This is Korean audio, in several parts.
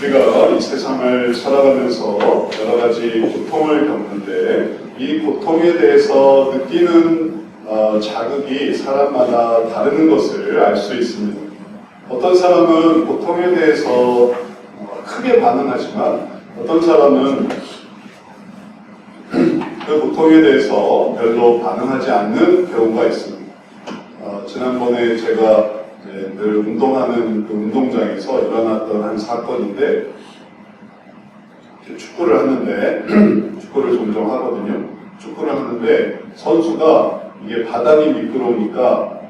우리가 이 세상을 살아가면서 여러 가지 고통을 겪는데 이 고통에 대해서 느끼는 자극이 사람마다 다른 것을 알 수 있습니다. 어떤 사람은 고통에 대해서 크게 반응하지만 어떤 사람은 그 고통에 대해서 별로 반응하지 않는 경우가 있습니다. 지난번에 제가 늘 운동하는 그 운동장에서 일어났던 한 사건인데, 축구를 하는데 축구를 종종 하거든요. 축구를 하는데 선수가 이게 바닥이 미끄러우니까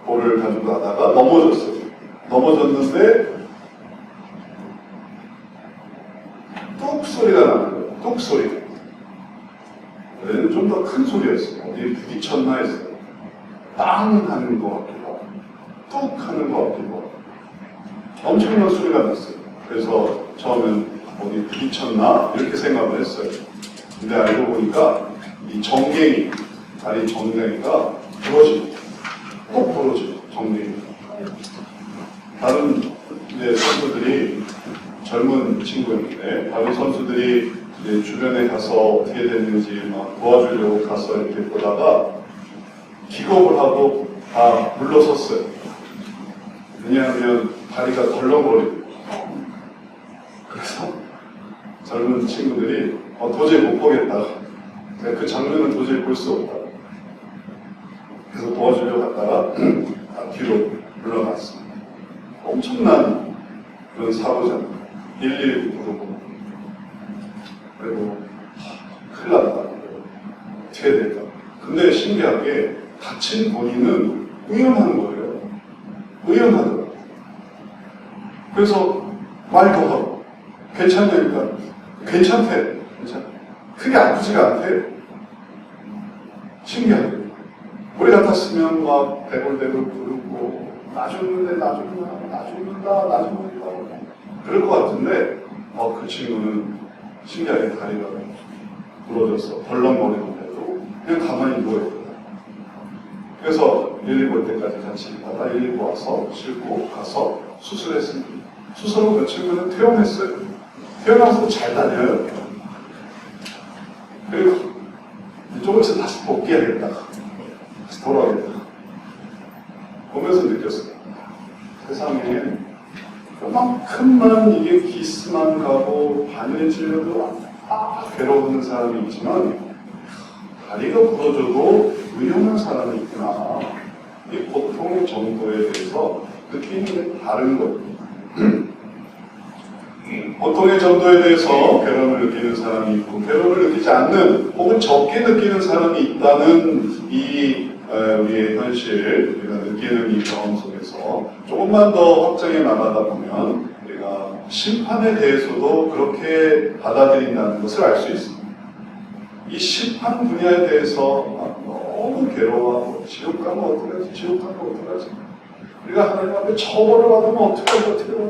볼을 가지고 가다가 넘어졌어요. 넘어졌는데 뚝 소리가 나는 거예요. 뚝 소리가. 그래는 좀 더 큰 소리였어요. 어디에 부딪혔나 했어요. 빵 하는 것 같기도 하고 뚝 하는 것 같기도 하고 엄청난 소리가 났어요. 그래서 처음엔 어디 부딪혔나 이렇게 생각을 했어요. 근데 알고 보니까 이 정갱이, 다리 정갱이가 부러집니다. 꼭 부러져요. 정갱이가. 다른 선수들이, 젊은 친구였는데 다른 선수들이 주변에 가서 어떻게 됐는지 막 도와주려고 가서 이렇게 보다가 기겁을 하고 다 물러섰어요. 왜냐하면 다리가 덜렁거리고. 그래서 젊은 친구들이 도저히 못 보겠다. 그 장면은 도저히 볼 수 없다. 그래서 도와주려고 갔다가 뒤로 물러났습니다. 엄청난 그런 사고잖아요. 119 부르고. 그리고 큰일 났다. 어떻게 될까. 근데 신기하게 다친 본인은 의연한 거예요. 의연하더라고요. 그래서 말도 하고 괜찮냐니까 괜찮대. 크게 아프지가 않대. 신기하게. 우리 같았으면 막 대굴대굴 부르고 나 죽는데 나 죽는다 나 죽는다 나 죽는다 그럴 것 같은데 그 친구는 신기하게 다리가 부러져서 덜렁거리는데도 그냥 가만히 누워있더라. 그래서 119 올 때까지 같이 있다가 119 와서 싣고 가서 수술했습니다. 수술 후 며칠 만에 퇴원했어요. 퇴원하고도 잘 다녀요. 그리고 이쪽에서 다시 복귀해야겠다. 다시 돌아오겠다. 보면서 느꼈어요. 세상에 그만큼만 이게 기스만 가고 바늘에 찔려도 괴로운 사람이 있지만 다리가 부러져도 의연한 사람이 있구나. 이 고통의 정도에 대해서 느끼는 게 다른 거예요. 고통의 정도에 대해서 괴로움을 느끼는 사람이 있고 괴로움을 느끼지 않는 혹은 적게 느끼는 사람이 있다는 우리의 현실, 우리가 느끼는 이 경험 속에서 조금만 더 확장해 나가다 보면 우리가 심판에 대해서도 그렇게 받아들인다는 것을 알 수 있습니다. 이 심판 분야에 대해서 너무 괴로워하고 지옥 가면 어떡하지? 지옥 가면 어떡하지? 우리가 하나님 앞에 처벌을 받으면 어떡하지?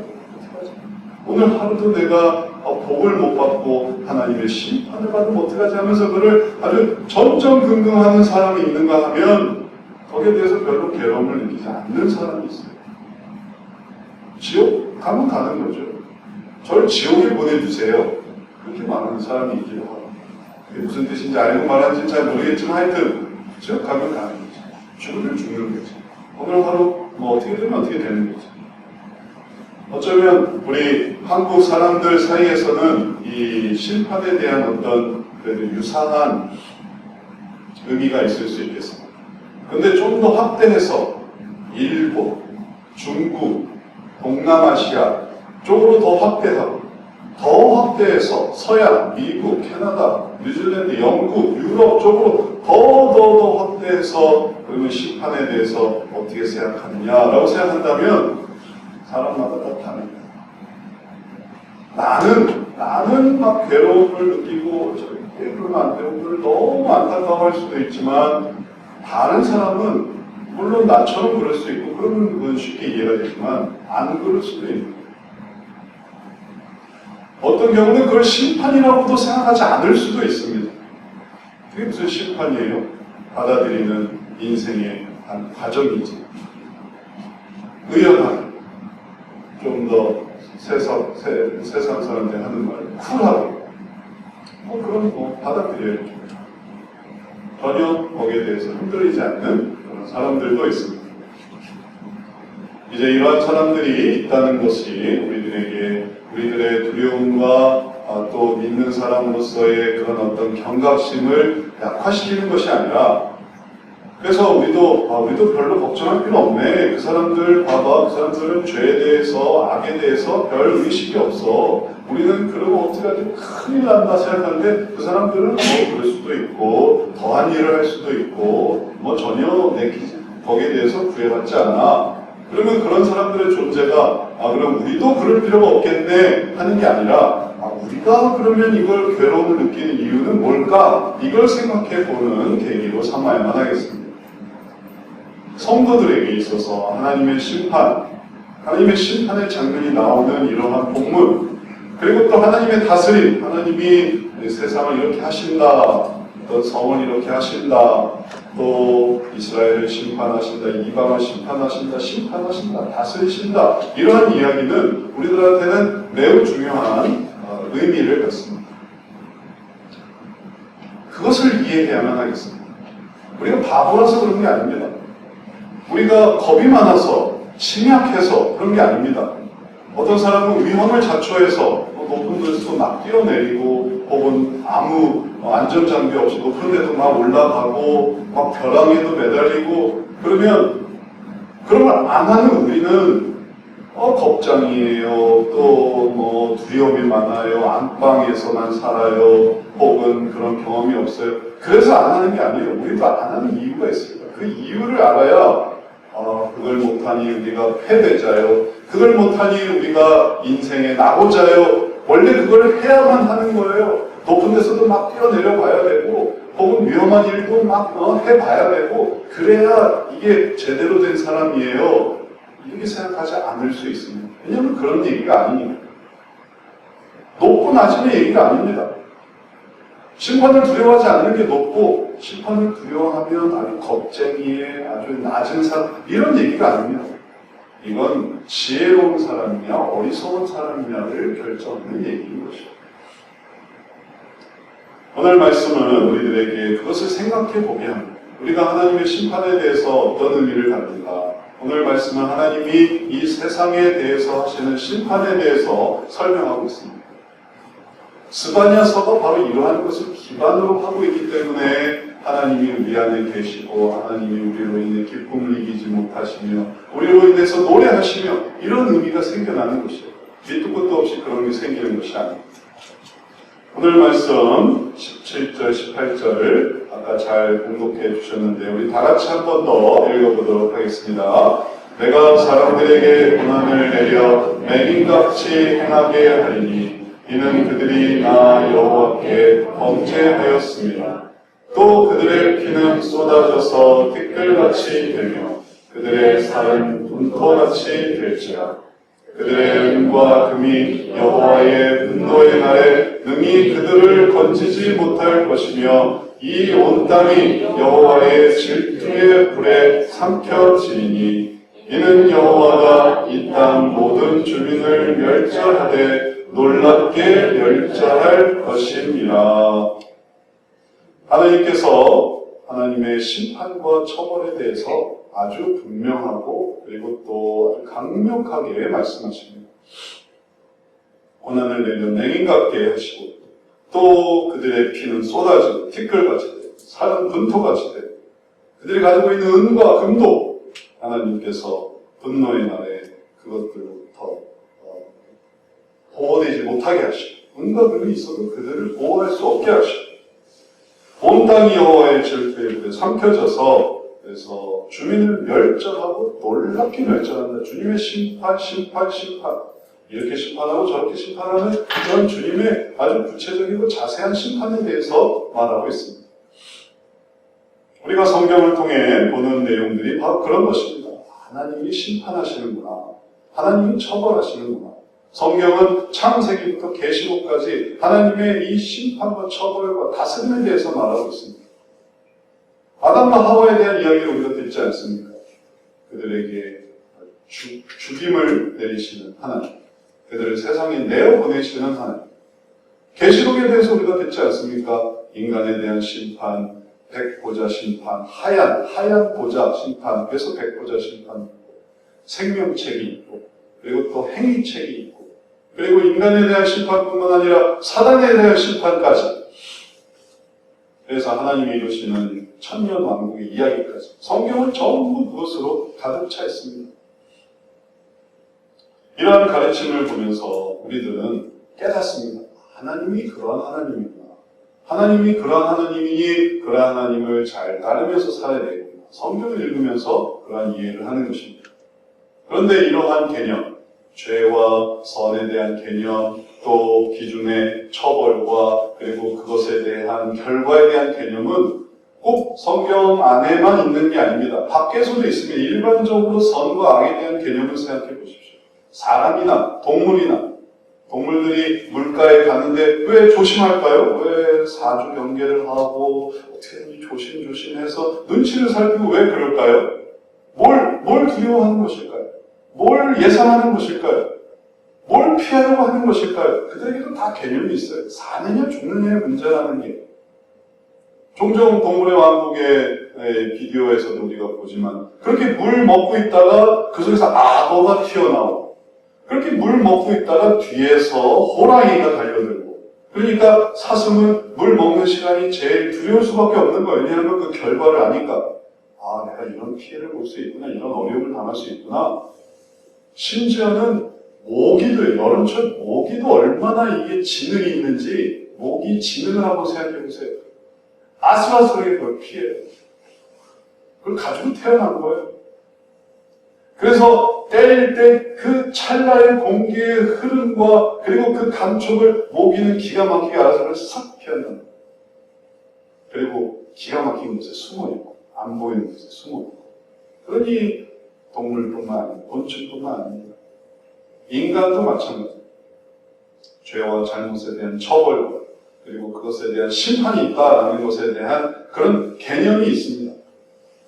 오늘 하루도 내가 복을 못 받고 하나님의 심판을 받으면 어떡하지 하면서 그를 아주 전전긍긍하는 사람이 있는가 하면 거기에 대해서 별로 괴로움을 느끼지 않는 사람이 있어요. 지옥 가면 가는 거죠. 저를 지옥에 보내주세요. 그렇게 말하는 사람이 있기도 하고 그게 무슨 뜻인지 알고 말하는지는 잘 모르겠지만 하여튼 지옥 가면 가는 거죠. 죽으면 죽는 거죠. 오늘 하루 어떻게 되면 어떻게 되는 거죠. 어쩌면 우리 한국 사람들 사이에서는 이 심판에 대한 어떤 그래도 유사한 의미가 있을 수 있겠습니다. 그런데 좀 더 확대해서 일본, 중국, 동남아시아 쪽으로 더 확대하고 더 확대해서 서양, 미국, 캐나다, 뉴질랜드, 영국, 유럽 쪽으로 더 확대해서 그러면 심판에 대해서 어떻게 생각하느냐라고 생각한다면 사람마다 다 다릅니다. 나는 막 괴로움을 느끼고 저렇게 그러면 안 되고 그걸 너무 안타까워할 수도 있지만 다른 사람은 물론 나처럼 그럴 수 있고 그러면 그건 쉽게 이해가 되지만 안 그럴 수도 있는 거예요. 어떤 경우는 그걸 심판이라고도 생각하지 않을 수도 있습니다. 그게 무슨 심판이에요? 받아들이는 인생의 한 과정이지. 의연하게 좀 더 세상 사람들이 하는 말, 쿨하게. 그럼 받아들여야죠. 전혀 거기에 대해서 흔들리지 않는 그런 사람들도 있습니다. 이제 이러한 사람들이 있다는 것이 우리들의 두려움과 또 믿는 사람으로서의 그런 어떤 경각심을 약화시키는 것이 아니라, 그래서 우리도 별로 걱정할 필요 없네. 그 사람들 봐봐. 그 사람들은 죄에 대해서, 악에 대해서 별 의식이 없어. 우리는 그러면 어떡하지? 큰일 난다 생각하는데 그 사람들은 그럴 수도 있고 더한 일을 할 수도 있고 전혀 거기에 대해서 구애받지 않아. 그러면 그런 사람들의 존재가 그럼 우리도 그럴 필요가 없겠네 하는 게 아니라 우리가 그러면 이걸 괴로움을 느끼는 이유는 뭘까? 이걸 생각해 보는 계기로 삼아야만 하겠습니다. 성도들에게 있어서 하나님의 심판의 장면이 나오는 이러한 본문, 그리고 또 하나님의 다스림, 하나님이 세상을 이렇게 하신다, 또 성을 이렇게 하신다, 또 이스라엘을 심판하신다, 이방을 심판하신다, 다스리신다, 이러한 이야기는 우리들한테는 매우 중요한 의미를 갖습니다. 그것을 이해해야만 하겠습니다. 우리가 바보라서 그런 게 아닙니다. 우리가 겁이 많아서 침약해서 그런 게 아닙니다. 어떤 사람은 위험을 자초해서 높은 곳에서 막 뛰어내리고 혹은 아무 안전장비 없이 높은 데도 막 올라가고 막 벼랑에도 매달리고 그러면 그런 걸 안 하는 우리는 겁장이에요. 또 두려움이 많아요. 안방에서만 살아요. 혹은 그런 경험이 없어요. 그래서 안 하는 게 아니에요. 우리도 안 하는 이유가 있습니다. 그 이유를 알아야 그걸 못하니 우리가 패배자요. 그걸 못하니 우리가 인생의 낙오자요. 원래 그걸 해야만 하는 거예요. 높은 데서도 막 뛰어내려 봐야 되고 혹은 위험한 일도 막 해봐야 되고 그래야 이게 제대로 된 사람이에요. 이렇게 생각하지 않을 수 있습니다. 왜냐하면 그런 얘기가 아니니까. 높고 낮음의 얘기가 아닙니다. 심판을 두려워하지 않는 게 높고 심판을 두려워하면 아주 겁쟁이에 아주 낮은 사람 이런 얘기가 아닙니다. 이건 지혜로운 사람이냐 어리석은 사람이냐를 결정하는 얘기인 것이죠. 오늘 말씀은 우리들에게 그것을 생각해 보게 합니다. 우리가 하나님의 심판에 대해서 어떤 의미를 갖는가. 오늘 말씀은 하나님이 이 세상에 대해서 하시는 심판에 대해서 설명하고 있습니다. 스바냐서가 바로 이러한 것을 기반으로 하고 있기 때문에 하나님이 우리 안에 계시고 하나님이 우리로 인해 기쁨을 이기지 못하시며 우리로 인해서 노래하시며 이런 의미가 생겨나는 것이에요. 밑도 끝도 없이 그런 게 생기는 것이 아닙니다. 오늘 말씀 17절, 18절을 아까 잘 공독해 주셨는데 우리 다 같이 한 번 더 읽어보도록 하겠습니다. 내가 사람들에게 고난을 내려 맹인같이 행하게 하리니 이는 그들이 나 여호와께 범죄하였습니다. 또 그들의 피는 쏟아져서 티끌같이 되며 그들의 살은 분토같이 될지라. 그들의 은과 금이 여호와의 분노의 날에 능히 그들을 건지지 못할 것이며 이 온 땅이 여호와의 질투의 불에 삼켜지리니 이는 여호와가 이 땅 모든 주민을 멸절하되 놀랍게 멸절할 것입니다. 하나님께서 하나님의 심판과 처벌에 대해서 아주 분명하고 그리고 또 아주 강력하게 말씀하십니다. 고난을 내려 맹인 같게 하시고 또 그들의 피는 쏟아지고 티끌같이 되고 살은 분토같이 되고 그들이 가지고 있는 은과 금도 하나님께서 분노의 날에 그것들부터 보호되지 못하게 하시고 은과 금이 있어도 그들을 보호할 수 없게 하시고 온 땅이 여호와의 질투에 불에 삼켜져서 그래서 주민을 멸절하고 놀랍게 멸절한다. 주님의 심판 이렇게 심판하고 저렇게 심판하는 그런 주님의 아주 구체적이고 자세한 심판에 대해서 말하고 있습니다. 우리가 성경을 통해 보는 내용들이 바로 그런 것입니다. 하나님이 심판하시는구나. 하나님이 처벌하시는구나. 성경은 창세기부터 계시록까지 하나님의 이 심판과 처벌과 다스림에 대해서 말하고 있습니다. 아담과 하와에 대한 이야기를 우리가 듣지 않습니까? 그들에게 죽임을 내리시는 하나님. 그들을 세상에 내어보내시는 하나님. 계시록에 대해서 우리가 듣지 않습니까? 인간에 대한 심판, 백보자 심판, 하얀 보자 심판, 그래서 백보자 심판, 생명책이 있고, 그리고 또 행위책이 있고, 그리고 인간에 대한 심판뿐만 아니라 사단에 대한 심판까지. 그래서 하나님이 이루시는 천년 왕국의 이야기까지. 성경은 전부 그것으로 가득 차 있습니다. 이러한 가르침을 보면서 우리들은 깨닫습니다. 하나님이 그러한 하나님이구나. 하나님이 그러한 하나님이니 그러한 하나님을 잘 따르면서 살아야 되겠구나. 성경을 읽으면서 그러한 이해를 하는 것입니다. 그런데 이러한 개념, 죄와 선에 대한 개념, 또 기준의 처벌과 그리고 그것에 대한 결과에 대한 개념은 꼭 성경 안에만 있는 게 아닙니다. 밖에서도 있으면 일반적으로 선과 악에 대한 개념을 생각해 보십시오. 사람이나 동물들이 물가에 가는데 왜 조심할까요? 왜 사주 경계를 하고 어떻게든지 조심해서 눈치를 살피고 왜 그럴까요? 뭘 두려워하는 것일까요? 뭘 예상하는 것일까요? 뭘 피하려고 하는 것일까요? 그들에게도 다 개념이 있어요. 사느냐 죽느냐의 문제라는 게. 종종 동물의 왕국의 비디오에서도 우리가 보지만 그렇게 물 먹고 있다가 그 속에서 악어가 튀어나오고 그렇게 물 먹고 있다가 뒤에서 호랑이가 달려들고 그러니까 사슴은 물 먹는 시간이 제일 두려울 수밖에 없는 거예요. 왜냐하면 그 결과를 아니까 아 내가 이런 피해를 볼 수 있구나 이런 어려움을 당할 수 있구나. 심지어는 모기도요. 여름철 모기도 얼마나 이게 지능이 있는지 모기 지능을 한번 생각해 보세요. 아슬아슬하게 그걸 피해요. 그걸 가지고 태어난 거예요. 그래서 때릴 때 그 찰나의 공기의 흐름과 그리고 그 감촉을 모기는 기가 막히게 알아서 그걸 싹 피한다. 그리고 기가 막힌 곳에 숨어있고 안 보이는 곳에 숨어있고 그러니 동물뿐만 아니고 곤충뿐만 아닙니다. 인간도 마찬가지입니다. 죄와 잘못에 대한 처벌과 그리고 그것에 대한 심판이 있다라는 것에 대한 그런 개념이 있습니다.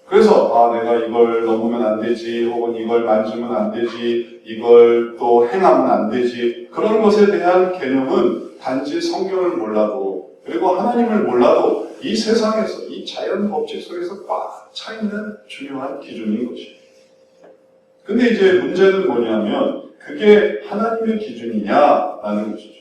그래서 내가 이걸 넘으면 안 되지 혹은 이걸 만지면 안 되지 이걸 또 행하면 안 되지 그런 것에 대한 개념은 단지 성경을 몰라도 그리고 하나님을 몰라도 이 세상에서 이 자연 법칙 속에서 꽉 차 있는 중요한 기준인 것이에요. 근데 이제 문제는 뭐냐면 그게 하나님의 기준이냐라는 것이죠.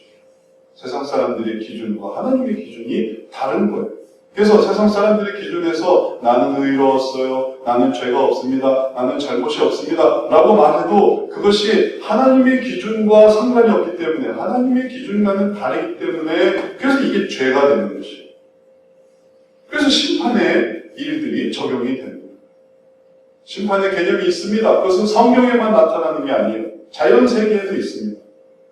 세상 사람들의 기준과 하나님의 기준이 다른 거예요. 그래서 세상 사람들의 기준에서 나는 의로웠어요, 나는 죄가 없습니다, 나는 잘못이 없습니다 라고 말해도 그것이 하나님의 기준과 상관이 없기 때문에 하나님의 기준과는 다르기 때문에 그래서 이게 죄가 되는 것이에요. 그래서 심판의 일들이 적용이 됩니다. 심판의 개념이 있습니다. 그것은 성경에만 나타나는 게 아니에요. 자연세계에도 있습니다.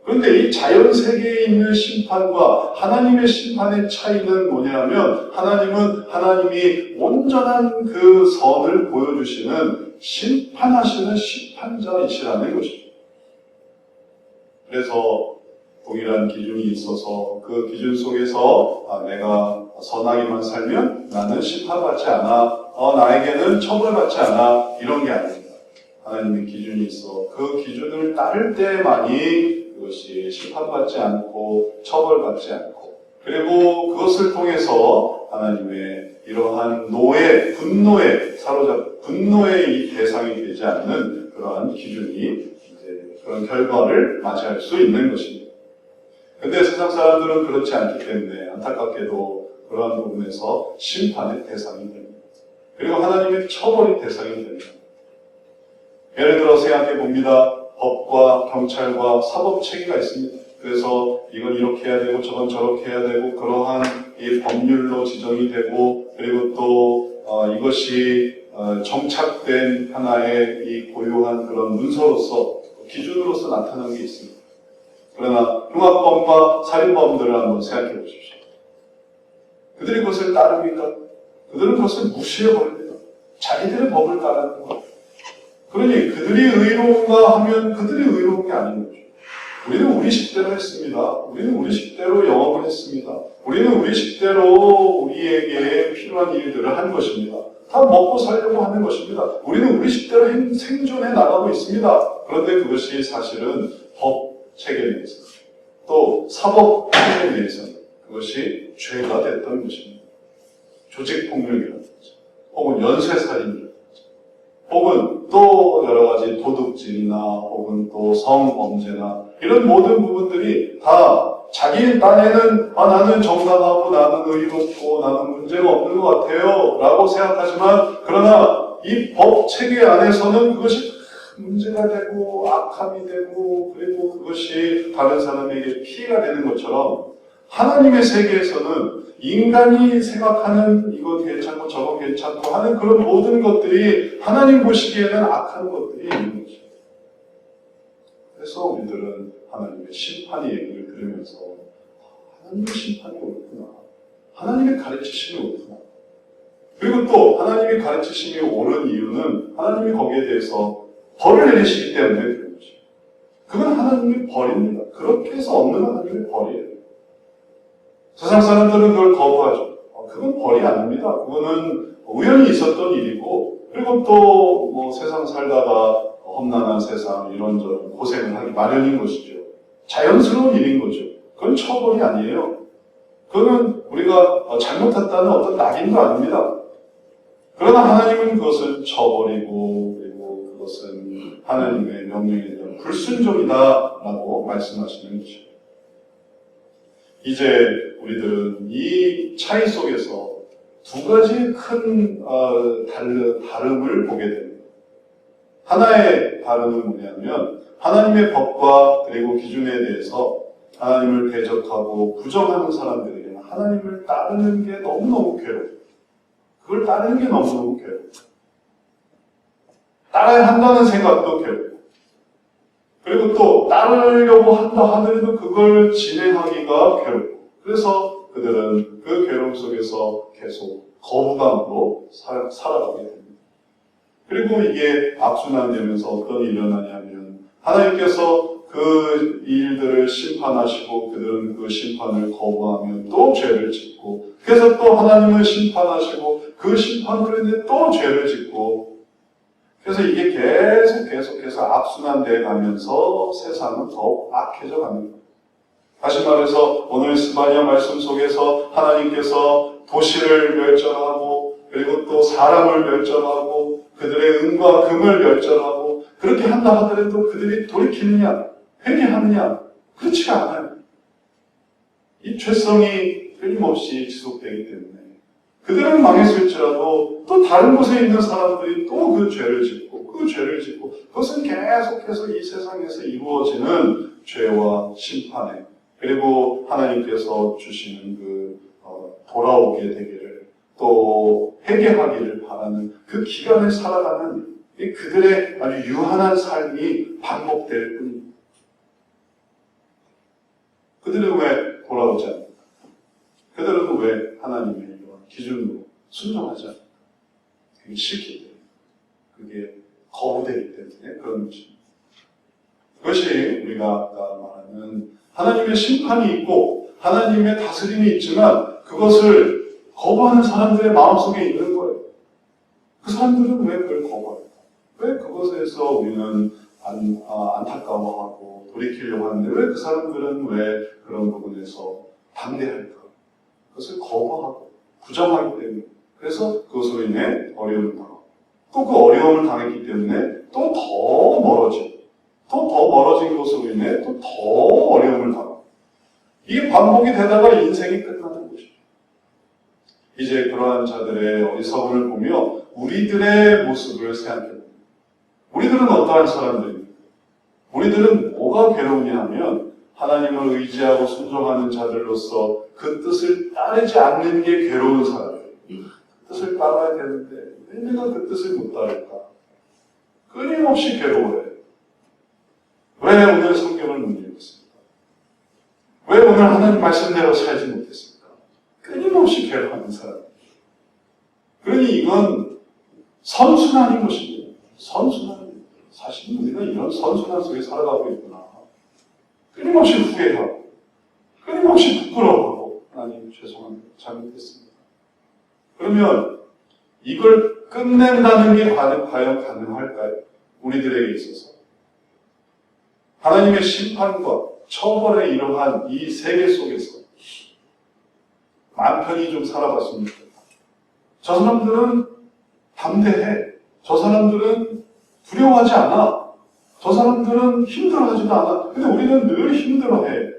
그런데 이 자연세계에 있는 심판과 하나님의 심판의 차이는 뭐냐면 하나님은 하나님이 온전한 그 선을 보여주시는 심판하시는 심판자이시라는 것이죠. 그래서 동일한 기준이 있어서 그 기준 속에서 내가 선하게만 살면 나는 심판받지 않아 나에게는 처벌받지 않아 이런 게 아닙니다. 하나님의 기준이 있어 그 기준을 따를 때만이 그것이 심판받지 않고 처벌받지 않고 그리고 그것을 통해서 하나님의 이러한 분노에 분노의 이 대상이 되지 않는 그러한 기준이 이제 그런 결과를 맞이할 수 있는 것입니다. 근데 세상 사람들은 그렇지 않기 때문에 안타깝게도 그러한 부분에서 심판의 대상이 됩니다. 그리고 하나님의 처벌의 대상이 됩니다. 예를 들어 생각해 봅니다. 법과 경찰과 사법 체계가 있습니다. 그래서 이건 이렇게 해야 되고 저건 저렇게 해야 되고 그러한 이 법률로 지정이 되고 그리고 또 이것이 정착된 하나의 이 고유한 그런 문서로서 기준으로서 나타나는 게 있습니다. 그러나 흉악범과 살인범들을 한번 생각해 보십시오. 그들이 그것을 따릅니까? 그들은 그것을 무시해버립니다. 자기들의 법을 따르는 거예요. 그러니 그들이 의로운가 하면 그들이 의로운 게 아닌 거죠. 우리는 우리 식대로 했습니다. 우리는 우리 식대로 영업을 했습니다. 우리는 우리 식대로 우리에게 필요한 일들을 한 것입니다. 다 먹고 살려고 하는 것입니다. 우리는 우리 식대로 생존해 나가고 있습니다. 그런데 그것이 사실은 체계 내에서 또 사법 체계 내에서는 그것이 죄가 됐던 것입니다. 조직폭력이라든지 혹은 연쇄살인이라든지 혹은 또 여러 가지 도둑질이나 혹은 또 성범죄나 이런 모든 부분들이 다 자기 딴에는 나는 정당하고 나는 의롭고 나는 문제가 없는 것 같아요 라고 생각하지만 그러나 이 법 체계 안에서는 그것이 문제가 되고 악함이 되고 그리고 그것이 다른 사람에게 피해가 되는 것처럼 하나님의 세계에서는 인간이 생각하는 이거 괜찮고 저거 괜찮고 하는 그런 모든 것들이 하나님 보시기에는 악한 것들이 있는 거죠. 그래서 우리들은 하나님의 심판의 얘기를 들으면서 하나님의 심판이 옳구나. 하나님의 가르치심이 옳구나. 그리고 또 하나님의 가르치심이 옳은 이유는 하나님이 거기에 대해서 벌을 내리시기 때문에 그런 거죠. 그건 하나님의 벌입니다. 그렇게 해서 없는 하나님의 벌이에요. 세상 사람들은 그걸 거부하죠. 그건 벌이 아닙니다. 그거는 우연히 있었던 일이고 그리고 또 뭐 세상 살다가 험난한 세상 이런저런 고생을 하기 마련인 것이죠. 자연스러운 일인 거죠. 그건 처벌이 아니에요. 그거는 우리가 잘못했다는 어떤 낙인도 아닙니다. 그러나 하나님은 그것을 쳐버리고 그리고 그것은 하나님의 명령에 대한 불순종이다라고 말씀하시는 것이죠. 이제 우리들은 이 차이 속에서 두 가지 큰 다름을 보게 됩니다. 하나의 다름은 뭐냐면 하나님의 법과 그리고 기준에 대해서 하나님을 대적하고 부정하는 사람들에게는 하나님을 따르는 게 너무너무 괴로워요. 그걸 따르는 게 너무너무 괴로워요. 따라야 한다는 생각도 괴로워요. 그리고 또 따르려고 한다 하더라도 그걸 진행하기가 괴로워요. 그래서 그들은 그 괴로움 속에서 계속 거부감으로 살아가게 됩니다. 그리고 이게 악순환되면서 어떤 일이 일어나냐면 하나님께서 그 일들을 심판하시고 그들은 그 심판을 거부하면 또 죄를 짓고 그래서 또 하나님을 심판하시고 그 심판으로 인해 또 죄를 짓고 그래서 이게 계속해서 악순환되어 가면서 세상은 더욱 악해져 가는 거예요. 다시 말해서 오늘 스바냐 말씀 속에서 하나님께서 도시를 멸절하고 그리고 또 사람을 멸절하고 그들의 은과 금을 멸절하고 그렇게 한다 하더라도 그들이 돌이키느냐 회개하느냐 그렇지가 않아요. 이 죄성이 끊임없이 지속되기 때문에 그들은 망했을지라도 또 다른 곳에 있는 사람들이 또 그 죄를 짓고 그것은 계속해서 이 세상에서 이루어지는 죄와 심판에 그리고 하나님께서 주시는 그 돌아오게 되기를 또 회개하기를 바라는 그 기간을 살아가는 그들의 아주 유한한 삶이 반복될 뿐입니다. 그들은 왜 돌아오지 않을까? 그들은 왜 하나님의 이러한 기준으로 순종하지 않을까? 그게 싫기 때문에, 그게 거부되기 때문에 그런 것입니다. 그것이 우리가 아까 말하는 하나님의 심판이 있고 하나님의 다스림이 있지만 그것을 거부하는 사람들의 마음속에 있는 거예요. 그 사람들은 왜 그걸 거부할까? 왜 그것에서 우리는 안타까워하고 돌이키려고 하는데 왜 그 사람들은 왜 그런 부분에서 반대할까? 그것을 거부하고 부정하기 때문에 그래서 그것으로 인해 어려움을 당하고 또 그 어려움을 당했기 때문에 또 더 멀어지고 또 더 멀어진 것으로 인해 또 더 어려움을 당하고 이게 반복이 되다가 인생이 끝나는 것이죠. 이제 그러한 자들의 어리석음을 보며 우리들의 모습을 생각해봅니다. 우리들은 어떠한 사람들입니까? 우리들은 뭐가 괴로우냐 하면 하나님을 의지하고 순종하는 자들로서 그 뜻을 따르지 않는 게 괴로운 사람이에요. 그 뜻을 따라야 되는데 왜 내가 그 뜻을 못 따를까? 끊임없이 괴로워해요. 왜 오늘 성경을 못 읽었습니까? 왜 오늘 하나님 말씀대로 살지 못했습니까? 끊임없이 괴로워하는 사람이에요. 그러니 이건 선순환인 것입니다. 선순환입니다. 사실은 우리가 이런 선순환 속에 살아가고 있구나. 끊임없이 후회하고 끊임없이 부끄러워하고 하나님 죄송합니다. 잘못했습니다. 그러면 이걸 끝낸다는 게 과연 가능할까요? 우리들에게 있어서. 하나님의 심판과 처벌의 이러한 이 세계 속에서 마음 편히 좀 살아봤으면 좋겠다. 저 사람들은 담대해. 저 사람들은 두려워하지 않아. 저 사람들은 힘들어하지도 않아. 근데 우리는 늘 힘들어해.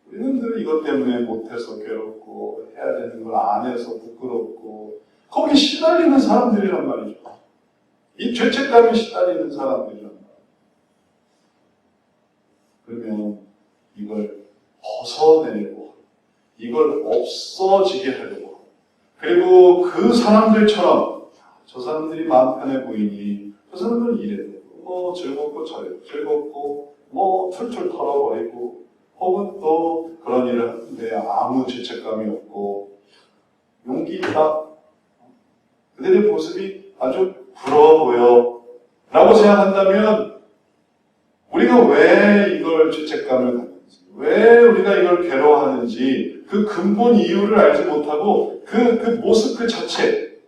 우리는 늘 이것 때문에 못해서 괴롭고 해야 되는 걸 안 해서 부끄럽고 거기 시달리는 사람들이란 말이죠. 이 죄책감에 시달리는 사람들이란 말이죠. 그러면 이걸 벗어내고 이걸 없어지게 하려고 그리고 그 사람들처럼 저 사람들이 마음 편해 보이니 저 사람들은 이래도 뭐 즐겁고 저래도 즐겁고 뭐 툴툴 털어버리고 혹은 또 그런 일을 하는데 아무 죄책감이 없고 용기 있다. 그들의 모습이 아주 부러워 보여 라고 생각한다면 우리가 왜 이걸 죄책감을 갖는지 왜 우리가 이걸 괴로워하는지 그 근본 이유를 알지 못하고 그 모습 그 자체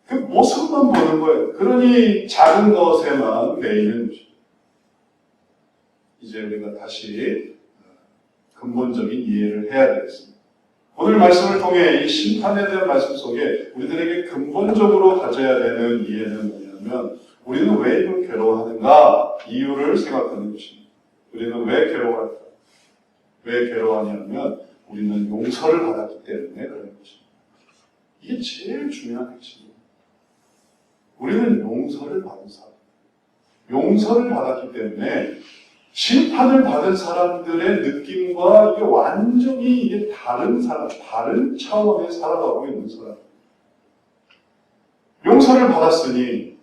그 모습만 보는 거예요. 그러니 작은 것에만 매이는 것입니다. 이제 우리가 다시 근본적인 이해를 해야 되겠습니다. 오늘 말씀을 통해 이 심판에 대한 말씀 속에 우리들에게 근본적으로 가져야 되는 이해는 뭐냐면 우리는 왜 이걸 괴로워하는가 이유를 생각하는 것입니다. 우리는 왜 괴로워할까? 왜 괴로워하냐면 우리는 용서를 받았기 때문에 그런 것입니다. 이게 제일 중요한 핵심입니다. 우리는 용서를 받은 사람. 용서를 받았기 때문에 심판을 받은 사람들의 느낌과 이게 완전히 이게 다른 사람, 다른 차원에 살아가고 있는 사람. 용서를 받았으니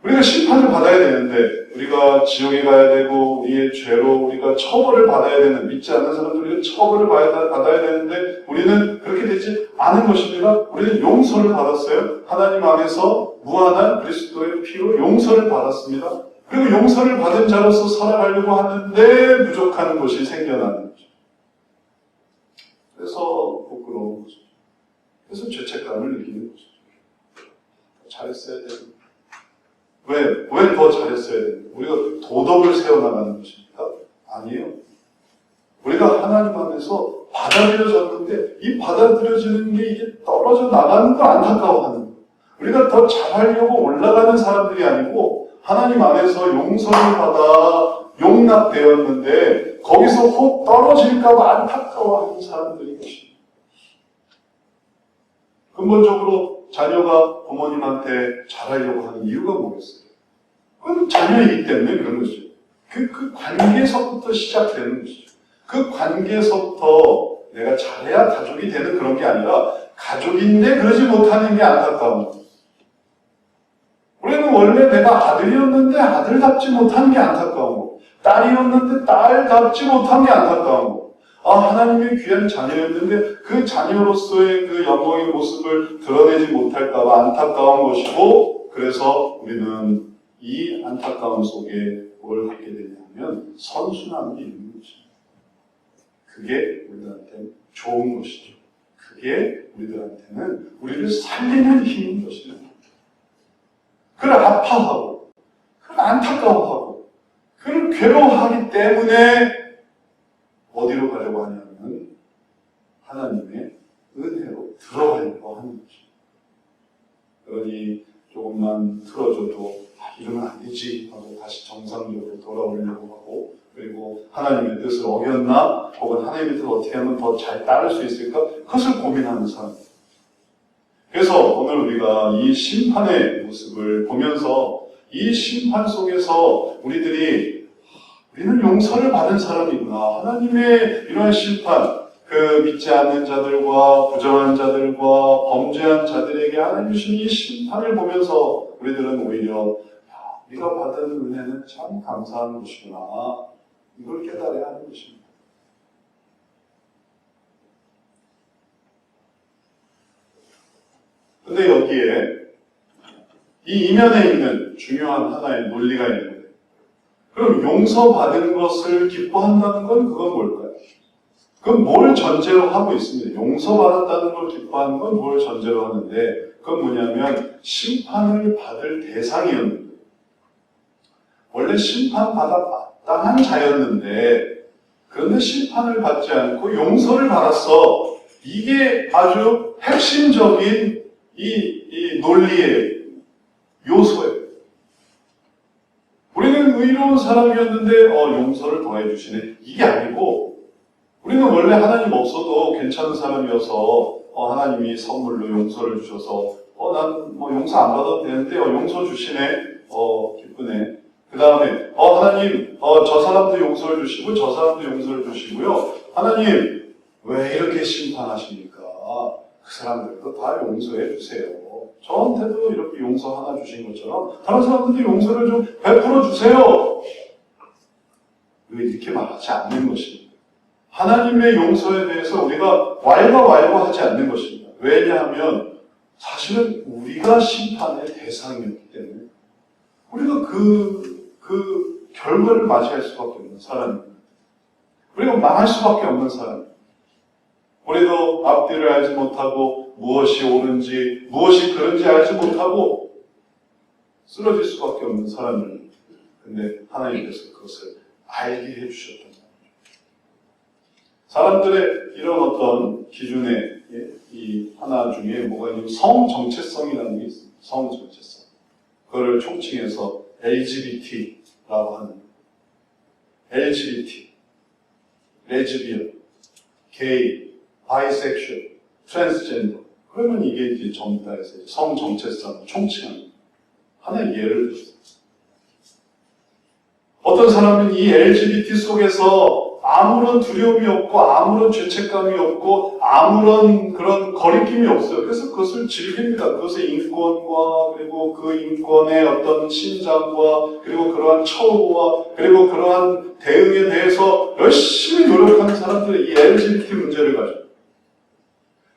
우리가 심판을 받아야 되는데 우리가 지옥에 가야 되고 우리의 죄로 우리가 처벌을 받아야 되는 믿지 않는 사람들이 처벌을 받아야 되는데 우리는 그렇게 되지 않은 것입니다. 우리는 용서를 받았어요. 하나님 안에서 무한한 그리스도의 피로 용서를 받았습니다. 그리고 용서를 받은 자로서 살아가려고 하는데 부족한 것이 생겨나는 거죠. 그래서 부끄러운 거죠. 그래서 죄책감을 느끼는 거죠. 잘했어야 되는 왜 더 잘했어야 되는 우리가 도덕을 세워나가는 것입니까? 아니에요. 우리가 하나님 안에서 받아들여졌는데 이 받아들여지는 게 이게 떨어져 나가는 거 안타까워하는 거예요. 우리가 더 잘하려고 올라가는 사람들이 아니고 하나님 안에서 용서를 받아 용납되었는데 거기서 혹 떨어질까 봐 안타까워하는 사람들인 것입니다. 근본적으로 자녀가 부모님한테 잘하려고 하는 이유가 뭐겠어요? 그건 자녀이기 때문에 그런 것이죠. 그 관계에서부터 시작되는 것이죠. 그 관계에서부터 내가 잘해야 가족이 되는 그런 게 아니라 가족인데 그러지 못하는 게 안타까운 거예요. 우리는 원래 내가 아들이었는데 아들답지 못한 게 안타까운 거. 딸이었는데 딸답지 못한 게 안타까운 거. 하나님의 귀한 자녀였는데 그 자녀로서의 그 영광의 모습을 드러내지 못할까봐 안타까운 것이고 그래서 우리는 이 안타까움 속에 뭘 갖게 되냐면 선순환이 있는 것입니다. 그게 우리들한테는 좋은 것이죠. 그게 우리들한테는 우리를 살리는 힘인 것입니다. 그를 아파하고, 그를 안타까워하고, 그를 괴로워하기 때문에 어디로 가려고 하냐면 하나님의 은혜로 들어가려고 하는 것입니다. 그러니 조금만 틀어줘도 이러면 안 되지 하고 다시 정상적으로 돌아오려고 하고 그리고 하나님의 뜻을 어겼나 혹은 하나님의 뜻을 어떻게 하면 더 잘 따를 수 있을까 그것을 고민하는 사람. 그래서 오늘 우리가 이 심판의 모습을 보면서 이 심판 속에서 우리는 용서를 받은 사람이구나. 하나님의 이러한 심판, 그 믿지 않는 자들과 부정한 자들과 범죄한 자들에게 하나님 주신 이 심판을 보면서 우리들은 오히려 네가 받은 은혜는 참 감사한 것이구나. 이걸 깨달아야 하는 것입니다. 근데 여기에 이 이면에 있는 중요한 하나의 논리가 있는데 그럼 용서받은 것을 기뻐한다는 건 그건 뭘까요? 그건 뭘 전제로 하고 있습니다. 용서받았다는 걸 기뻐하는 건 뭘 전제로 하는데 그건 뭐냐면 심판을 받을 대상이었는데 원래 심판받았다 마땅한 자였는데 그런데 심판을 받지 않고 용서를 받았어. 이게 아주 핵심적인 이 논리의 요소예요. 우리는 의로운 사람이었는데 용서를 더해주시네. 이게 아니고 우리는 원래 하나님 없어도 괜찮은 사람이어서 하나님이 선물로 용서를 주셔서 난 뭐 용서 안 받아도 되는데 용서 주시네. 기쁘네. 그 다음에 하나님 저 사람도 용서를 주시고 저 사람도 용서를 주시고요. 하나님 왜 이렇게 심판하십니까? 그 사람들도 다 용서해 주세요. 저한테도 이렇게 용서 하나 주신 것처럼 다른 사람들도 용서를 좀 베풀어 주세요. 왜 이렇게 말하지 않는 것입니다. 하나님의 용서에 대해서 우리가 왈가왈부하지 않는 것입니다. 왜냐하면 사실은 우리가 심판의 대상이었기 때문에 우리가 그 결과를 맞이할 수밖에 없는 사람입니다. 우리가 망할 수밖에 없는 사람입니다. 우리도 앞뒤를 알지 못하고 무엇이 옳은지 무엇이 그른지 알지 못하고 쓰러질 수밖에 없는 사람입니다. 근데 하나님께서 그것을 알게 해주셨던 거예요. 사람들의 이런 어떤 기준에 이 하나 중에 뭐가 있냐면 성정체성이라는 게 있습니다. 성정체성. 그거를 총칭해서 LGBT라고 하는 LGBT, 레즈비언, 게이, 바이섹슈얼, 트랜스젠더. 그러면 이게 이제 전부 다 해서 성정체성 총칭합니다. 하나의 예를 들었습니다. 어떤 사람은 이 LGBT 속에서 아무런 두려움이 없고 아무런 죄책감이 없고 아무런 그런 거리낌이 없어요. 그래서 그것을 즐깁니다. 그것의 인권과 그리고 그 인권의 어떤 신장과 그리고 그러한 처우와 그리고 그러한 대응에 대해서 열심히 노력하는 사람들이 이 LGBT 문제를 가지고.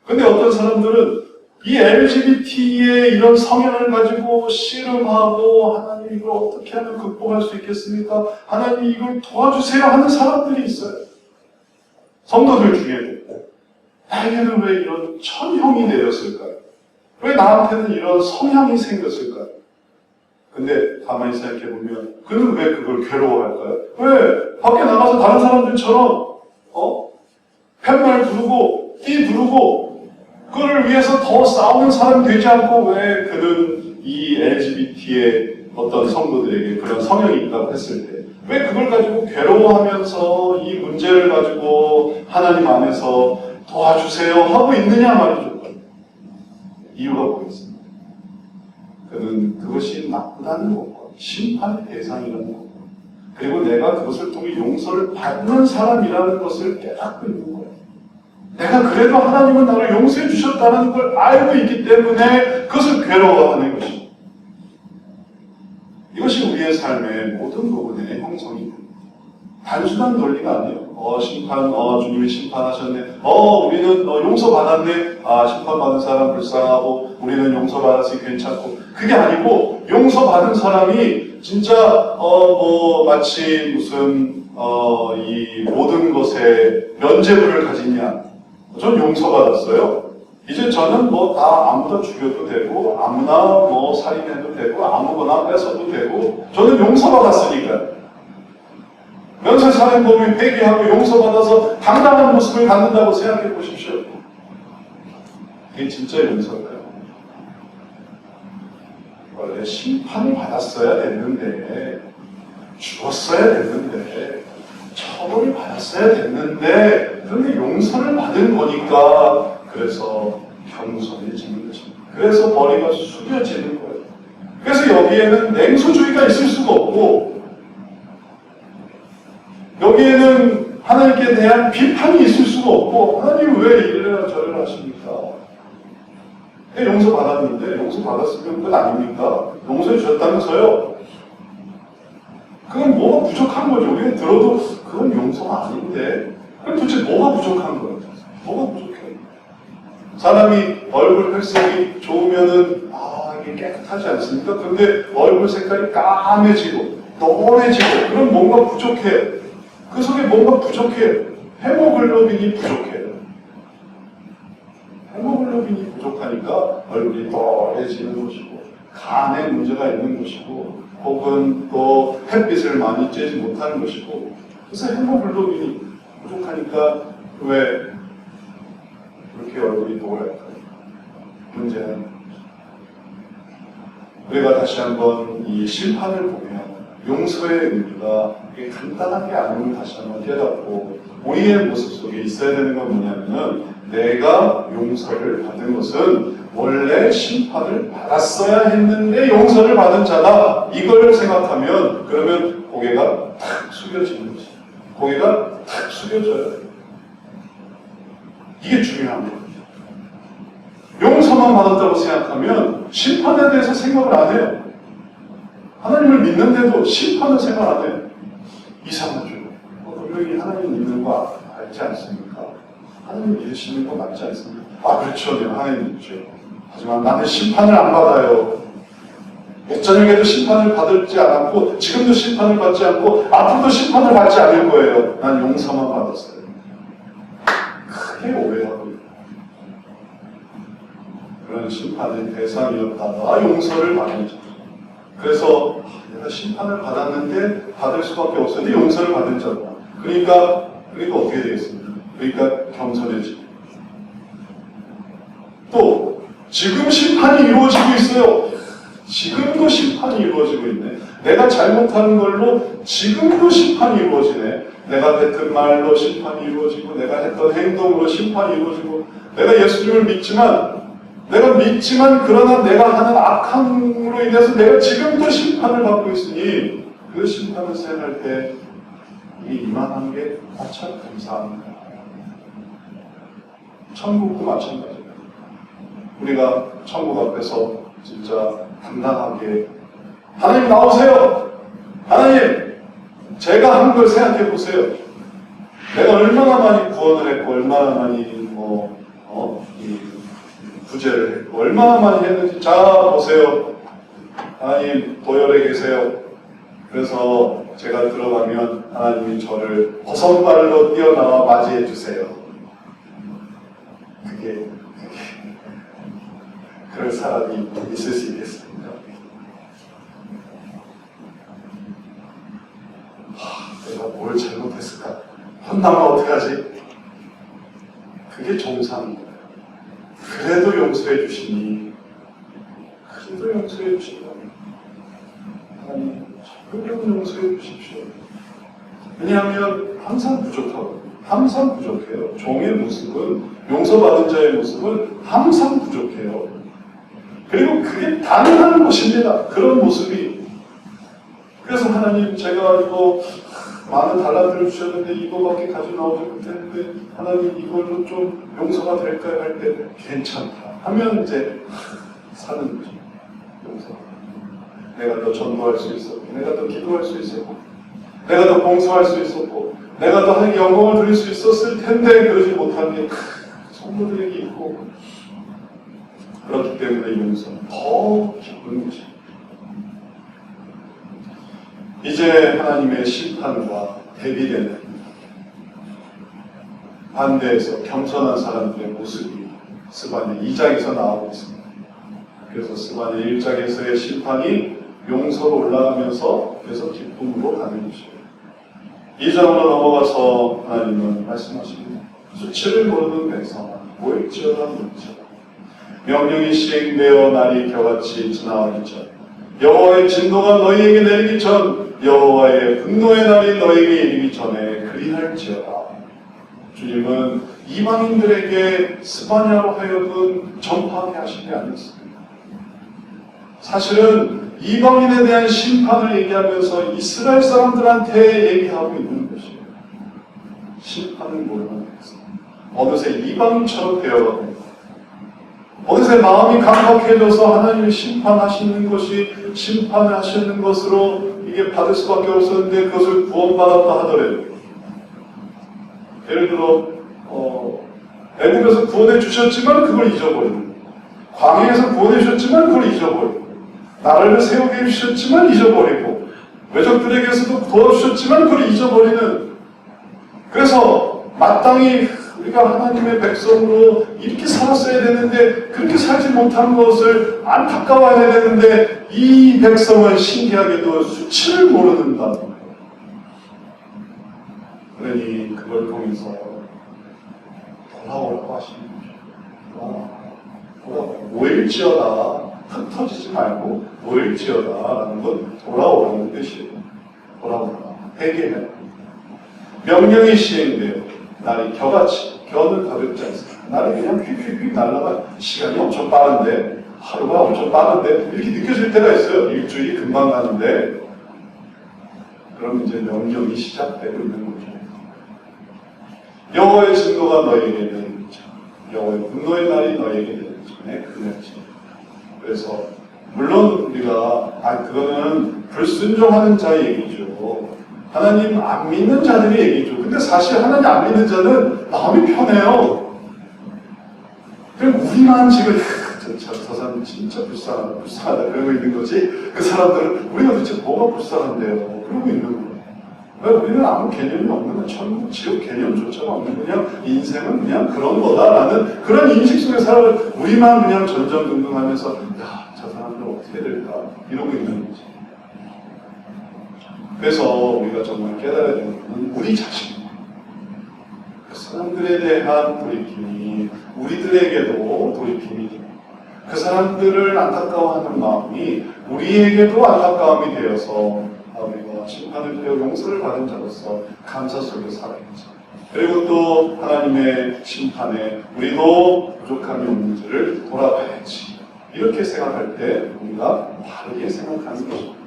근데 어떤 사람들은 이 LGBT의 이런 성향을 가지고 씨름하고 하나님 이걸 어떻게 하면 극복할 수 있겠습니까? 하나님 이걸 도와주세요 하는 사람들이 있어요. 성도들 중에도. 나에게는 왜 이런 천형이 내렸을까요? 왜 나한테는 이런 성향이 생겼을까요? 근데 가만히 생각해보면 그는 왜 그걸 괴로워할까요? 왜 밖에 나가서 다른 사람들처럼 팻말 부르고 띠 부르고 그를 위해서 더 싸우는 사람이 되지 않고 왜 그는 이 LGBT의 어떤 성도들에게 그런 성향이 있다고 했을 때 왜 그걸 가지고 괴로워하면서 이 문제를 가지고 하나님 안에서 도와주세요 하고 있느냐 말이죠. 이유가 뭐겠습니까? 그는 그것이 나쁘다는 것과 심판의 대상이라는 것과 그리고 내가 그것을 통해 용서를 받는 사람이라는 것을 깨닫고 있는 거예요. 내가 그래도 하나님은 나를 용서해 주셨다는 걸 알고 있기 때문에 그것을 괴로워하는 것입니다. 이것이 우리의 삶의 모든 부분의 형성이 됩니다. 단순한 논리가 아니에요. 주님이 심판하셨네. 우리는 용서받았네. 심판받은 사람 불쌍하고 우리는 용서받았으니 괜찮고. 그게 아니고 용서받은 사람이 진짜 마치 무슨 이 모든 것에 면죄부를 가지냐. 전 용서받았어요. 이제 저는 다 아무나 죽여도 되고, 아무나 살인해도 되고, 아무거나 뺏어도 되고, 저는 용서받았으니까요. 면세살인범이 회개하고 용서받아서 당당한 모습을 갖는다고 생각해 보십시오. 그게 진짜 용서일까요? 원래 심판을 받았어야 됐는데, 죽었어야 됐는데, 처벌을 받았어야 됐는데 그런데 용서를 받은 거니까 그래서 겸손해지는 것입니다. 그래서 머리가 숙여지는 거예요. 그래서 여기에는 냉소주의가 있을 수가 없고 여기에는 하나님께 대한 비판이 있을 수가 없고 하나님 왜 이래라 저래라 하십니까? 용서받았는데 용서받았으면 그건 아닙니까? 용서해 주셨다면서요? 그건 뭐가 부족한 거죠. 우리가 들어도 그건 용서가 아닌데 그럼 도대체 뭐가 부족한 거예요? 뭐가 부족해요? 사람이 얼굴 혈색이 좋으면은 이게 깨끗하지 않습니까? 근데 얼굴 색깔이 까매지고 노래지고 그럼 뭔가 부족해요. 그 속에 뭔가 부족해요. 헤모글로빈이 부족해요. 헤모글로빈이 부족하니까 얼굴이 노래지는 것이고 간에 문제가 있는 것이고 혹은 또 햇빛을 많이 쬐지 못하는 것이고, 그래서 헤모글로빈이 부족하니까 왜 그렇게 얼굴이 노랄까요? 문제는 우리가 다시 한번 이 심판을 보면 용서의 의미가 간단하게 아님을 다시 한번 깨닫고 우리의 모습 속에 있어야 되는 건 뭐냐면은 내가 용서를 받은 것은 원래 심판을 받았어야 했는데 용서를 받은 자다. 이걸 생각하면 그러면 고개가 탁 숙여지는 거지. 고개가 탁 숙여져요. 이게 중요한 거예요. 용서만 받았다고 생각하면 심판에 대해서 생각을 안 해요. 하나님을 믿는데도 심판을 생각 안 해요. 이상하죠. 분명히 하나님 믿는 거 알지 않습니까? 하나님 믿으시는 거 맞지 않습니까? 아, 그렇죠. 내가 하나님 믿죠. 하지만 나는 심판을 안 받아요. 저녁에도 심판을 받지 않았고, 지금도 심판을 받지 않고, 앞으로도 심판을 받지 않을 거예요. 난 용서만 받았어요. 크게 오해하고 있다. 그런 심판의 대상이었다가 용서를 받은 자. 그래서 내가 심판을 받았는데 받을 수밖에 없었는데 용서를 받은 자다. 그러니까 어떻게 되겠습니까? 그러니까 겸손해지고. 또 지금 심판이 이루어지고 있어요. 지금도 심판이 이루어지고 있네. 내가 잘못하는 걸로 지금도 심판이 이루어지네. 내가 뱉은 말로 심판이 이루어지고, 내가 했던 행동으로 심판이 이루어지고, 내가 예수님을 믿지만 그러나 내가 하는 악함으로 인해서 내가 지금도 심판을 받고 있으니 그 심판을 생각할 때 이게 이만한 게 참 감사합니다. 천국도 마찬가지예요. 우리가 천국 앞에서 진짜 당당하게 하나님 나오세요. 하나님 제가 한 걸 생각해 보세요. 내가 얼마나 많이 구원을 했고 얼마나 많이 구제를 했고 얼마나 많이 했는지 자 보세요. 하나님 도열에 계세요. 그래서 제가 들어가면 하나님이 저를 버선발로 뛰어나와 맞이해 주세요. 그게 그럴 사람이 있을 수 있겠습니까? 내가 뭘 잘못했을까? 혼나면 어떡하지? 그게 정상인 거예요. 그래도 용서해 주시니, 그래도 용서해 주시니, 하나님, 그래도 용서해 주십시오. 왜냐하면 항상 부족하고, 항상 부족해요. 종의 모습은, 용서받은 자의 모습은 항상 부족해요. 그리고 그게 당연한 것입니다. 그런 모습이. 그래서 하나님, 제가 이거 많은 달란트를 주셨는데 이거밖에 가지고 나오지 못했는데 하나님 이걸로 좀 용서가 될까요? 할 때 괜찮다 하면 이제 사는 거죠. 용서. 내가 더 전도할 수 있었고, 내가 더 기도할 수 있었고, 내가 더 봉사할 수 있었고, 내가 더 하나님께 영광을 드릴 수 있었을 텐데 그러지 못한 게 성도들에게 있고, 그렇기 때문에 용서는 더 기쁜 것입니다. 이제 하나님의 심판과 대비되는 반대에서 겸손한 사람들의 모습이 스바냐 2장에서 나오고 있습니다. 그래서 스바냐 1장에서의 심판이 용서로 올라가면서 그래서 기쁨으로 가는 것이에요. 2장으로 넘어가서 하나님은 말씀하십니다. 수치를 모르는 백성아 모일지어다 모일지어다. 명령이 시행되어 날이 겨같이 지나가기 전 여호와의 진노가 너희에게 내리기 전 여호와의 분노의 날이 너희에게 이르기 전에 그리할지어다. 주님은 이방인들에게 스바냐로 하여금 전파하게 하신 게 아니었습니다. 사실은 이방인에 대한 심판을 얘기하면서 이스라엘 사람들한테 얘기하고 있는 것이에요. 심판을 모르는 백성. 어느새 이방인처럼 되어가고 있다. 어느새 마음이 강박해져서 하나님이 심판하시는 것이 심판을 하시는 것으로 이게 받을 수밖에 없었는데 그것을 구원받았다 하더라도 예를 들어 애국에서 구원해 주셨지만 그걸 잊어버리는, 광야에서 구원해 주셨지만 그걸 잊어버리고, 나라를 세우게 해주셨지만 잊어버리고, 외적들에게서도 도와주셨지만 그걸 잊어버리는. 그래서 마땅히 우리가 하나님의 백성으로 이렇게 살았어야 되는데 그렇게 살지 못한 것을 안타까워해야 되는데 이 백성은 신기하게도 수치를 모르는다. 그러니 그걸 통해서 돌아오라고 하시는 거죠. 모일지어다. 흩어지지 말고 모일지어다라는 건 돌아오라는 뜻이에요. 돌아오라. 회개해라. 명령이 시행돼요. 날이 겨같이, 겨는 가볍지 않습니다. 날이 그냥 휙휙휙 날아가. 시간이 엄청 빠른데, 하루가 엄청 빠른데 이렇게 느껴질 때가 있어요. 일주일이 금방 가는데. 그럼 이제 명령이 시작되고 있는 거죠. 여호와의 증거가 너에게 되는 자, 여호와의 분노의 날이 너에게 되는 전에 그날이지. 그래서 물론 우리가 그거는 불순종하는 자의 얘기죠. 하나님 안 믿는 자들의 얘기죠. 근데 사실 하나님 안 믿는 자는 마음이 편해요. 그럼 우리만 지금 저 사람 진짜 불쌍하다 그러고 있는 거지. 그 사람들은 우리가 도대체 뭐가 불쌍한데요? 그러고 있는 거예요. 왜 우리는 아무 개념이 없는 천국, 지옥 개념조차 없는 그냥 인생은 그냥 그런 거다라는 그런 인식 속에 살아가는 우리만 그냥 전전긍긍하면서 야, 저 사람들 어떻게 될까? 이러고 있는 거지. 그래서 우리가 정말 깨달아야 되는 것은 우리 자신입니다. 그 사람들에 대한 돌이킴이 우리들에게도 돌이킴이 됩니다. 그 사람들을 안타까워하는 마음이 우리에게도 안타까움이 되어서 우리가 심판을 되어 용서를 받은 자로서 감사 속에 살아야죠. 그리고 또 하나님의 심판에 우리도 부족함이 없는지를 돌아봐야지. 이렇게 생각할 때 우리가 다르게 생각하는 것입니다.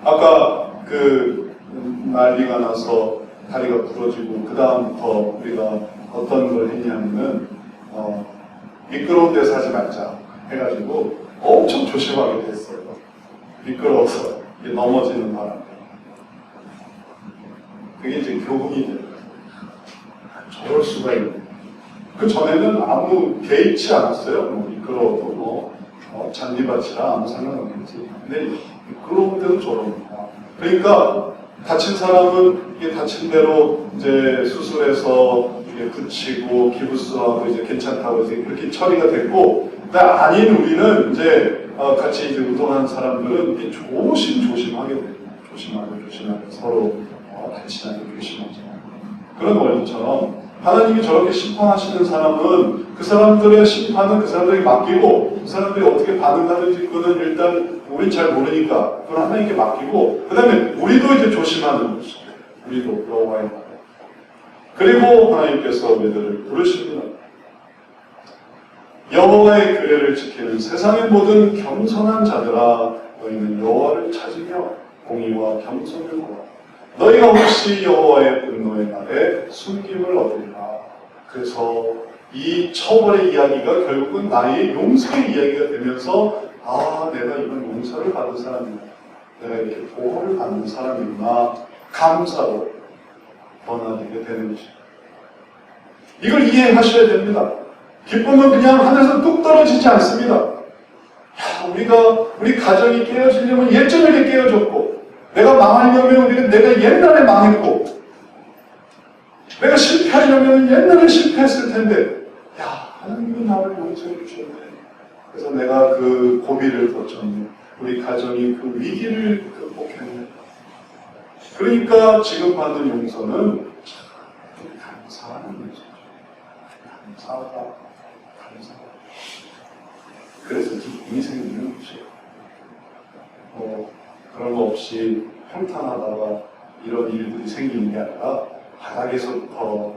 아까 그 난리가 나서 다리가 부러지고 그 다음부터 우리가 어떤 걸 했냐면은 미끄러운 데서 하지 말자 해가지고 엄청 조심하게 됐어요. 미끄러워서 넘어지는 바람에 그게 이제 교훈이 돼요. 저럴 수가 있네. 그 전에는 아무 개의치 않았어요. 미끄러워도 잔디밭이라 아무 상관없겠지. 근데 미끄러운 데도 저럽니다. 그러니까 다친 사람은 이게 다친 대로 이제 수술해서 이게 붙이고 기부스하고 이제 괜찮다고 이제 그렇게 처리가 됐고, 아닌 우리는 이제 같이 이제 운동하는 사람들은 이렇게 조심하게 돼요. 조심하게 서로 다치지 않게 조심하죠. 그런 원리처럼 하나님이 저렇게 심판하시는 사람은 그 사람들의 심판은 그 사람들에게 맡기고 그 사람들이 어떻게 반응하는지 그거는 일단 우린 잘 모르니까 그건 하나님께 맡기고 그 다음에 우리도 이제 조심하는 것이죠. 우리도 여호와의 나라. 그리고 하나님께서 우리들을 부르십니다. 여호와의 규례를 지키는 세상의 모든 겸손한 자들아 너희는 여호와를 찾으며 공의와 겸손을 구하라. 너희가 혹시 여호와의 분노의 날에 숨김을 얻으리라. 그래서 이 처벌의 이야기가 결국은 나의 용서의 이야기가 되면서 내가 이런 용서를 받은 사람이구나. 내가 이렇게 보호를 받는 사람이구나. 감사로 변화되게 되는 것입니다. 이걸 이해하셔야 됩니다. 기쁨은 그냥 하늘에서 뚝 떨어지지 않습니다. 우리 가정이 깨어지려면 예전에 깨어졌고 내가 망하려면 내가 옛날에 망했고 내가 실패하려면 옛날에 실패했을 텐데 하나님이 나를 용서해 주셨네. 그래서 내가 그 고비를 거쳤네. 우리 가정이 그 위기를 극복했네. 그러니까 지금 받는 용서는 감사하는 거죠. 감사하다. 그래서 기쁨이 생기는 것이에요. 그런 거 없이 평탄하다가 이런 일들이 생기는 게 아니라 바닥에서부터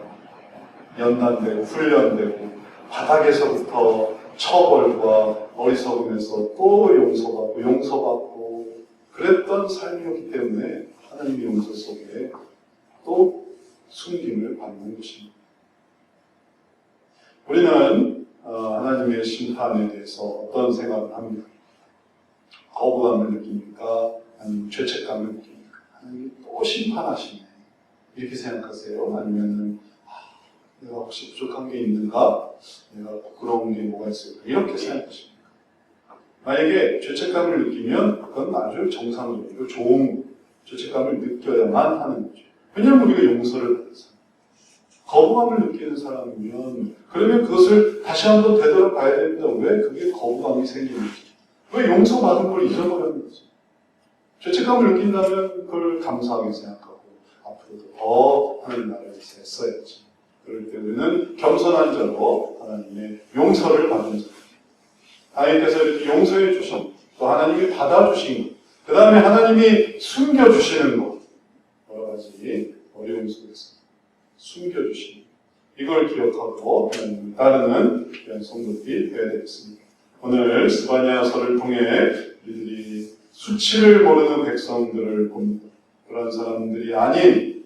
연단되고 훈련되고 바닥에서부터 처벌과 어리석음에서 또 용서받고 그랬던 삶이었기 때문에 하나님의 용서 속에 또 숨김을 받는 것입니다. 우리는 하나님의 심판에 대해서 어떤 생각을 합니까? 거부감을 느낍니까? 아니면 죄책감을 느낍니까? 하나님이 또 심판하시네. 이렇게 생각하세요? 아니면은 내가 혹시 부족한 게 있는가? 내가 부끄러운 게 뭐가 있을까? 이렇게 생각하십니까? 만약에 죄책감을 느끼면 그건 아주 정상적이고 좋은 죄책감을 느껴야만 하는 거죠. 왜냐하면 우리가 용서를 받는 사람. 거부감을 느끼는 사람이면 그러면 그것을 다시 한번 되돌아봐야 됩니다. 왜 그게 거부감이 생기는지. 왜 용서받은 걸 잊어버렸는지. 죄책감을 느낀다면 그걸 감사하게 생각하고 앞으로도 더 하나님 나라를 위해서 애써야지. 그럴 때 우리는 겸손한 자로 하나님의 용서를 받는 자. 하나님께서 이렇게 용서해 주신 또 하나님이 받아주신 것, 그 다음에 하나님이 숨겨주시는 것, 여러 가지 어려움 속에서 숨겨주시는 것, 이걸 기억하고 하나님을 따르는 그런 성도들이 되어야 되겠습니다. 오늘 스바냐서를 통해 우리들이 수치를 모르는 백성들을 봅니다. 그런 사람들이 아닌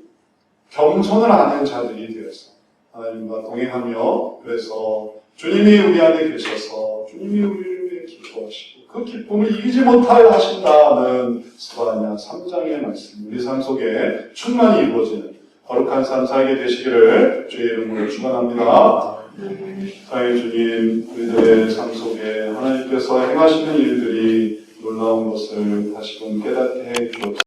겸손을 아는 자들이 되어서 하나님과 동행하며 그래서 주님이 우리 안에 계셔서 주님이 우리를 위해 기뻐하시고 그 기쁨을 이기지 못하여 하신다는 스바냐 3장의 말씀 우리 삶 속에 충만히 이루어지는 거룩한 삶 살게 되시기를 주의 이름으로 축원합니다. 사랑의 주님, 우리들의 삶 속에 하나님께서 행하시는 일들이 놀라운 것을 다시금 깨닫게 해 주옵소서.